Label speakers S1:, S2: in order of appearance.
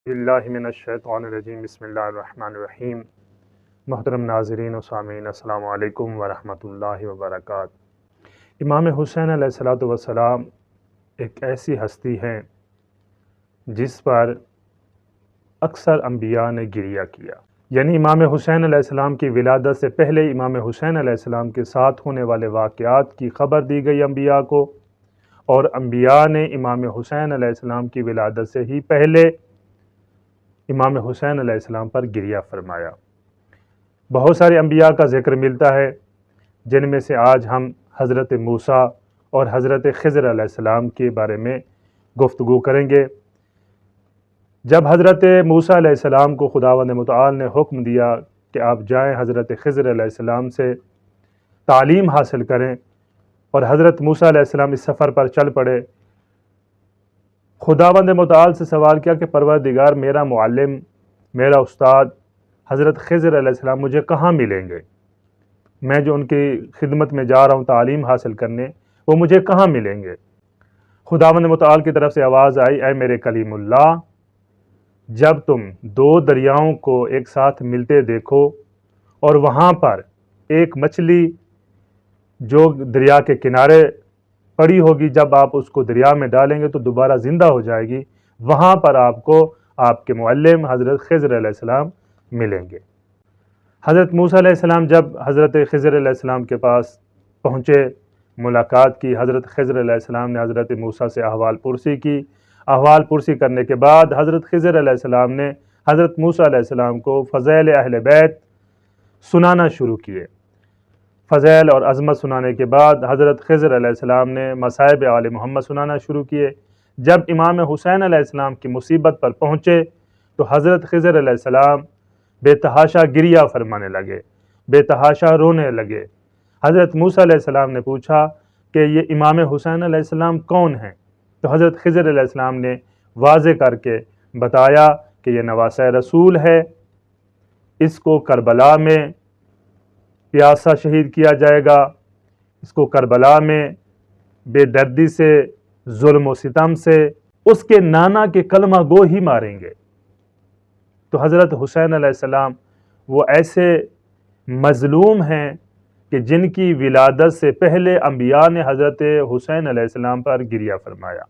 S1: باللہ من الشیطان الرجیم بسم اللہ الرحمن الرحیم۔ محترم ناظرین و سامعین، السلام علیکم ورحمۃ اللہ وبرکاتہ۔ امام حسین علیہ السلام ایک ایسی ہستی ہیں جس پر اکثر انبیاء نے گریہ کیا، یعنی امام حسین علیہ السلام کی ولادت سے پہلے امام حسین علیہ السلام کے ساتھ ہونے والے واقعات کی خبر دی گئی انبیاء کو، اور انبیاء نے امام حسین علیہ السلام کی ولادت سے ہی پہلے امام حسین علیہ السلام پر گریہ فرمایا۔ بہت سارے انبیاء کا ذکر ملتا ہے، جن میں سے آج ہم حضرت موسیٰ اور حضرت خضر علیہ السلام کے بارے میں گفتگو کریں گے۔ جب حضرت موسیٰ علیہ السلام کو خداوند متعال نے حکم دیا کہ آپ جائیں حضرت خضر علیہ السلام سے تعلیم حاصل کریں، اور حضرت موسیٰ علیہ السلام اس سفر پر چل پڑے، خداوند متعال سے سوال کیا کہ پروردگار، میرا معلم، میرا استاد حضرت خضر علیہ السلام مجھے کہاں ملیں گے؟ میں جو ان کی خدمت میں جا رہا ہوں تعلیم حاصل کرنے، وہ مجھے کہاں ملیں گے؟ خداوند متعال کی طرف سے آواز آئی، اے میرے کلیم اللہ، جب تم دو دریاؤں کو ایک ساتھ ملتے دیکھو اور وہاں پر ایک مچھلی جو دریا کے کنارے پڑی ہوگی، جب آپ اس کو دریا میں ڈالیں گے تو دوبارہ زندہ ہو جائے گی، وہاں پر آپ کو آپ کے معلم حضرت خضر علیہ السلام ملیں گے۔ حضرت موسیٰ علیہ السلام جب حضرت خضر علیہ السلام کے پاس پہنچے، ملاقات کی، حضرت خضر علیہ السلام نے حضرت موسیٰ سے احوال پرسی کی۔ احوال پرسی کرنے کے بعد حضرت خضر علیہ السلام نے حضرت موسیٰ علیہ السلام کو فضائل اہل بیت سنانا شروع کیے۔ فضائل اور عظمت سنانے کے بعد حضرت خضر علیہ السلام نے مصائب آل محمد سنانا شروع کیے۔ جب امام حسین علیہ السلام کی مصیبت پر پہنچے تو حضرت خضر علیہ السلام بے تحاشا گریہ فرمانے لگے، بے تحاشا رونے لگے۔ حضرت موسیٰ علیہ السلام نے پوچھا کہ یہ امام حسین علیہ السلام کون ہیں؟ تو حضرت خضر علیہ السلام نے واضح کر کے بتایا کہ یہ نواسۂ رسول ہے، اس کو کربلا میں پیاسا شہید کیا جائے گا، اس کو کربلا میں بے دردی سے، ظلم و ستم سے اس کے نانا کے کلمہ گو ہی ماریں گے۔ تو حضرت حسین علیہ السلام وہ ایسے مظلوم ہیں کہ جن کی ولادت سے پہلے انبیاء نے حضرت حسین علیہ السلام پر گریہ فرمایا۔